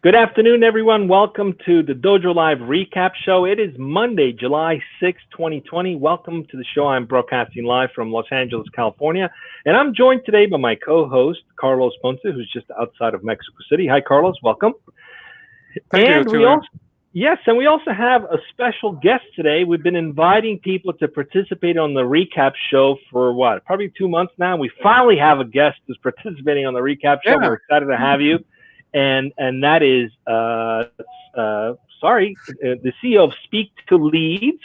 Good afternoon, everyone. Welcome to the Dojo Live Recap Show. It is Monday, July 6, 2020. Welcome to the show. I'm broadcasting live from Los Angeles, California. And I'm joined today by my co-host, Carlos Ponce, who's just outside of Mexico City. Hi, Carlos. Welcome. Thank you, Tulio. And we also have a special guest today. We've been inviting people to participate on the recap show for probably 2 months now. We finally have a guest who's participating on the recap show. We're excited to have you. And that is, the CEO of Speak to Leads.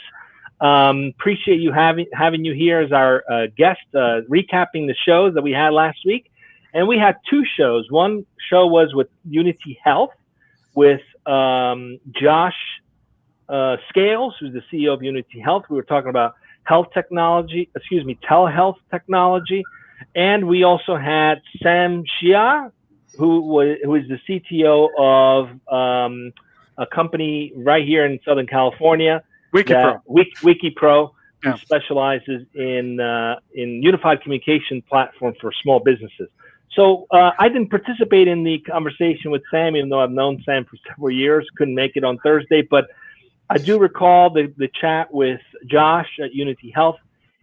Appreciate you having you here as our guest, recapping the shows that we had last week. And we had two shows. One show was with Unity Health with Josh Scales, who's the CEO of Unity Health. We were talking about telehealth technology. And we also had Sam Xia, who is the CTO of a company right here in Southern California, WikiPro, who specializes in unified communication platform for small businesses. So I didn't participate in the conversation with Sam, even though I've known Sam for several years. Couldn't make it on Thursday, but I do recall the chat with Josh at Unity Health.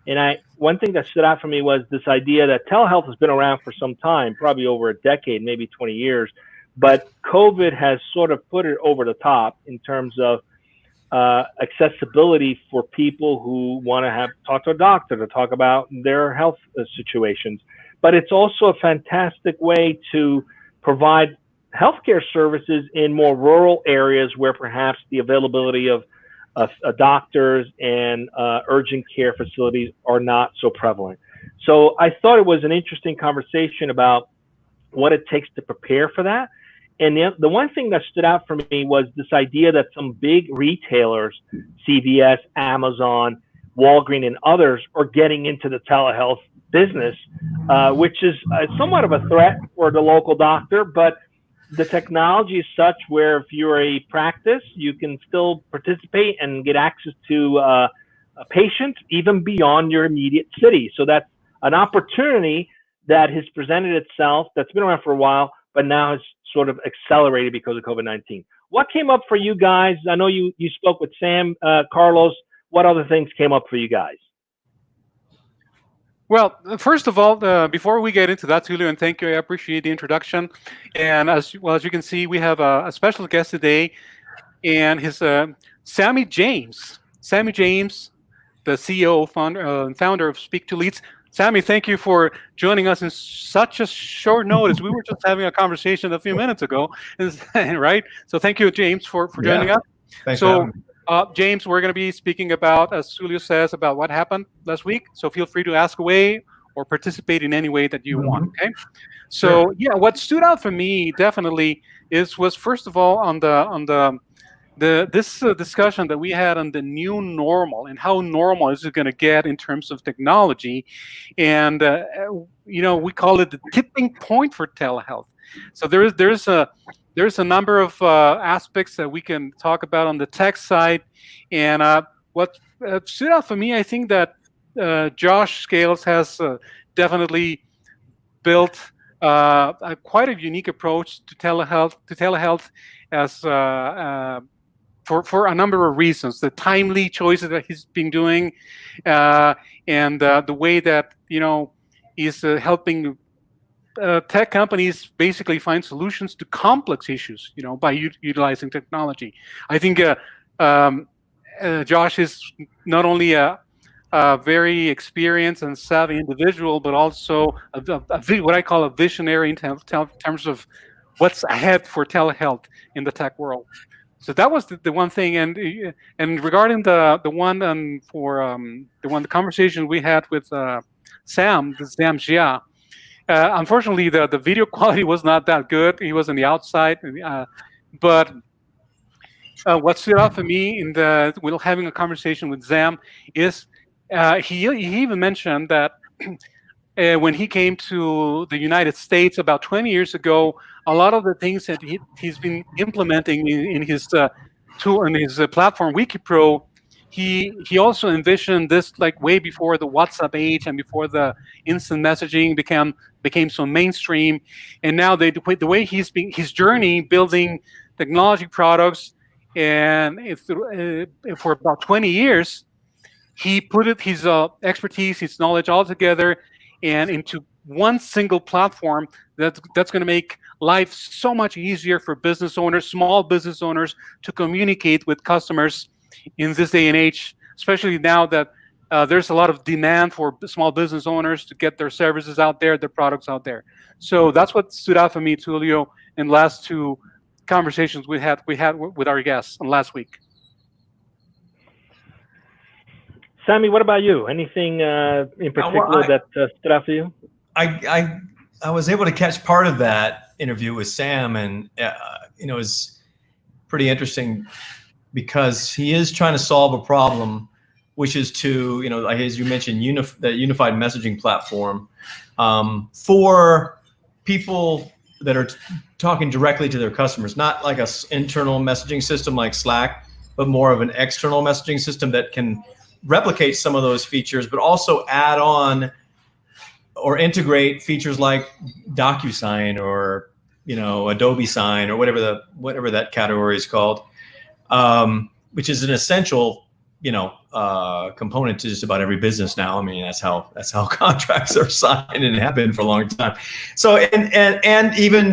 And one thing that stood out for me was this idea that telehealth has been around for some time, probably over a decade, maybe 20 years. But COVID has sort of put it over the top in terms of accessibility for people who want to talk to a doctor to talk about their health situations. But it's also a fantastic way to provide healthcare services in more rural areas where perhaps the availability of doctors and urgent care facilities are not so prevalent. So I thought it was an interesting conversation about what it takes to prepare for that. And the one thing that stood out for me was this idea that some big retailers, CVS, Amazon, Walgreens, and others are getting into the telehealth business, which is somewhat of a threat for the local doctor, but the technology is such where if you're a practice, you can still participate and get access to a patient even beyond your immediate city. So that's an opportunity that has presented itself, that's been around for a while, but now has sort of accelerated because of COVID-19. What came up for you guys? I know you spoke with Sam, Carlos. What other things came up for you guys? Well, first of all, before we get into that, Tulio, and thank you, I appreciate the introduction. And as you can see, we have a special guest today, and his Sammy James. Sammy James, the CEO, founder of Speak to Leads. Sammy, thank you for joining us in such a short notice. We were just having a conversation a few minutes ago, right? So thank you, James, for joining us. Thanks so. James, we're going to be speaking about, as Julio says, about what happened last week. So feel free to ask away or participate in any way that you want. Okay. So what stood out for me definitely was first of all on this discussion that we had on the new normal and how normal is it going to get in terms of technology, and we call it the tipping point for telehealth. So there's a number of aspects that we can talk about on the tech side. And what stood out for me, I think that Josh Scales has definitely built quite a unique approach to telehealth as for a number of reasons. The timely choices that he's been doing, and the way that he's helping tech companies basically find solutions to complex issues, by utilizing technology. I think Josh is not only a very experienced and savvy individual, but also what I call a visionary in terms of what's ahead for telehealth in the tech world. So that was the one thing. And regarding the conversation we had with Sam Xia. Unfortunately, the video quality was not that good. He was on the outside, but what stood out for me while having a conversation with Sam is he even mentioned that when he came to the United States about 20 years ago, a lot of the things that he's been implementing in his tool and his platform WikiPro. He also envisioned this like way before the WhatsApp age and before the instant messaging became so mainstream. And now the way his journey building technology products, and for about 20 years, he put his expertise, his knowledge all together and into one single platform that's going to make life so much easier for business owners, small business owners, to communicate with customers in this day and age, especially now that there's a lot of demand for small business owners to get their services out there, their products out there. So that's what stood out for me, Tulio, in the last two conversations we had with our guests last week. Sammy, what about you? Anything in Well, particular that stood out for you? I I was able to catch part of that interview with Sam, and it was pretty interesting because he is trying to solve a problem, which is to, like as you mentioned, that unified messaging platform for people that are talking directly to their customers, not like a internal messaging system like Slack, but more of an external messaging system that can replicate some of those features, but also add on or integrate features like DocuSign or Adobe Sign or whatever that category is called, which is an essential component to just about every business now. I mean, that's how contracts are signed and have been for a long time. So and even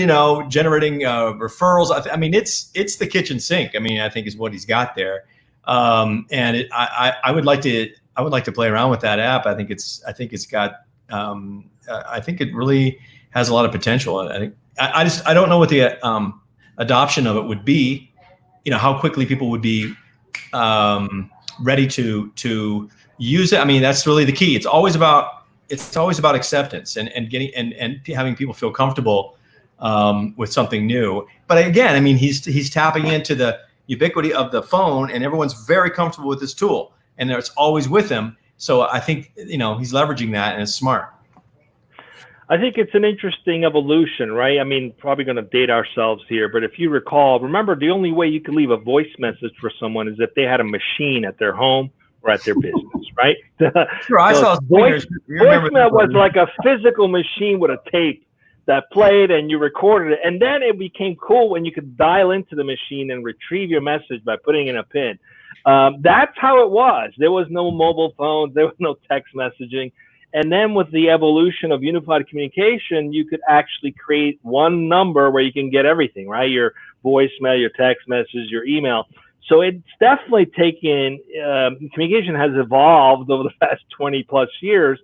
generating referrals. I mean, it's the kitchen sink. I mean, I think is what he's got there. And I would like to play around with that app. I think it's got. I think it really has a lot of potential. I don't know what the adoption of it would be. How quickly people would be ready to use it. I mean, that's really the key. It's always about acceptance and getting and having people feel comfortable with something new. But again, I mean, he's tapping into the ubiquity of the phone, and everyone's very comfortable with this tool, and it's always with them. So I think he's leveraging that, and it's smart. I think it's an interesting evolution, right? I mean, probably going to date ourselves here, but if you remember, the only way you could leave a voice message for someone is if they had a machine at their home or at their business, right? Sure, I saw voicemail was like a physical machine with a tape that played and you recorded it. And then it became cool when you could dial into the machine and retrieve your message by putting in a pin. That's how it was. There was no mobile phones. There was no text messaging. And then with the evolution of unified communication, you could actually create one number where you can get everything, right? Your voicemail, your text message, your email. So it's definitely communication has evolved over the past 20 plus years.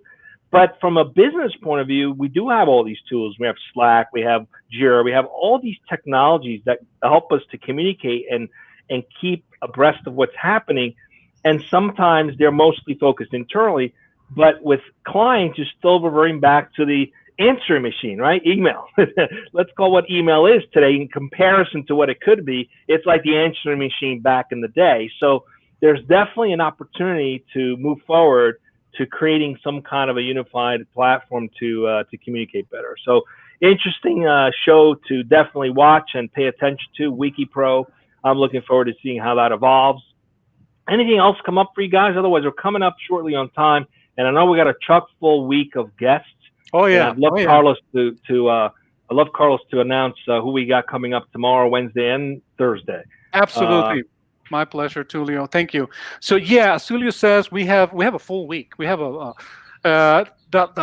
But from a business point of view, we do have all these tools. We have Slack, we have Jira, we have all these technologies that help us to communicate and keep abreast of what's happening. And sometimes they're mostly focused internally. But with clients, you're still reverting back to the answering machine, right? Email. Let's call what email is today in comparison to what it could be. It's like the answering machine back in the day. So there's definitely an opportunity to move forward to creating some kind of a unified platform to communicate better. So interesting show to definitely watch and pay attention to, WikiPro. I'm looking forward to seeing how that evolves. Anything else come up for you guys? Otherwise, we're coming up shortly on time. And I know we got a chock full week of guests. Oh yeah, and I'd love Carlos to announce who we got coming up tomorrow, Wednesday, and Thursday. Absolutely, my pleasure, Tulio. Thank you. So yeah, as Tulio says, we have a full week. We have the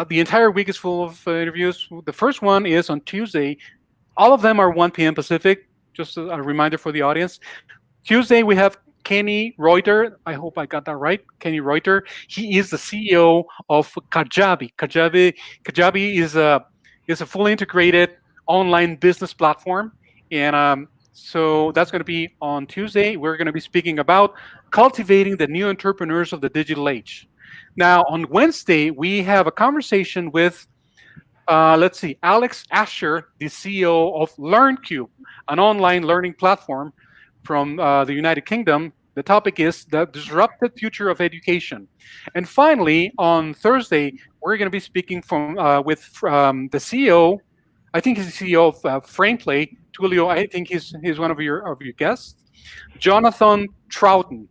entire week is full of interviews. The first one is on Tuesday. All of them are 1 p.m. Pacific. Just a reminder for the audience. Tuesday we have Kenny Reuter, I hope I got that right. Kenny Reuter. He is the CEO of Kajabi. Kajabi is a fully integrated online business platform, and so that's going to be on Tuesday. We're going to be speaking about cultivating the new entrepreneurs of the digital age. Now on Wednesday we have a conversation with Alex Asher, the CEO of LearnCube, an online learning platform from the United Kingdom. The topic is the disruptive future of education. And finally, on Thursday, we're going to be speaking with the CEO. I think he's the CEO of Frameplay. Tulio, I think he's one of your guests, Jonathan Troughton.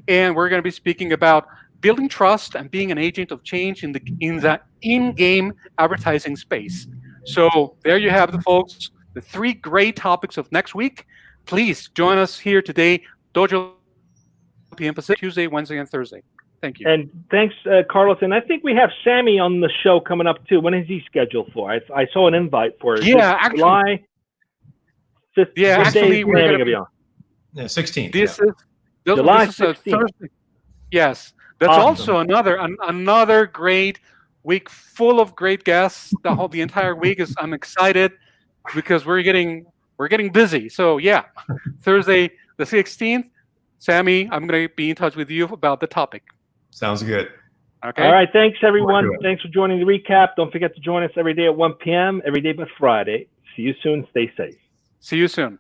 And we're going to be speaking about building trust and being an agent of change in the in-game advertising space. So there you have it, folks. The three great topics of next week. please join us here today, Dojo p.m. Pacific, Tuesday, Wednesday, and Thursday. Thank you. And thanks, Carlos. And I think we have Sammy on the show coming up too. When is he scheduled for? I saw an invite for it. Yeah, actually. July 5th. Yeah, actually, we're going to be on. Yeah, 16th. This yeah. is July this is a 16th. Thursday. Yes, that's Awesome. also another great week full of great guests. The entire week is. I'm excited because we're getting busy. So yeah, Thursday the 16th, Sammy, I'm going to be in touch with you about the topic. Sounds good. Okay. All right. Thanks, everyone. We'll do it. Thanks for joining the recap. Don't forget to join us every day at 1 p.m. every day but Friday. See you soon. Stay safe. See you soon.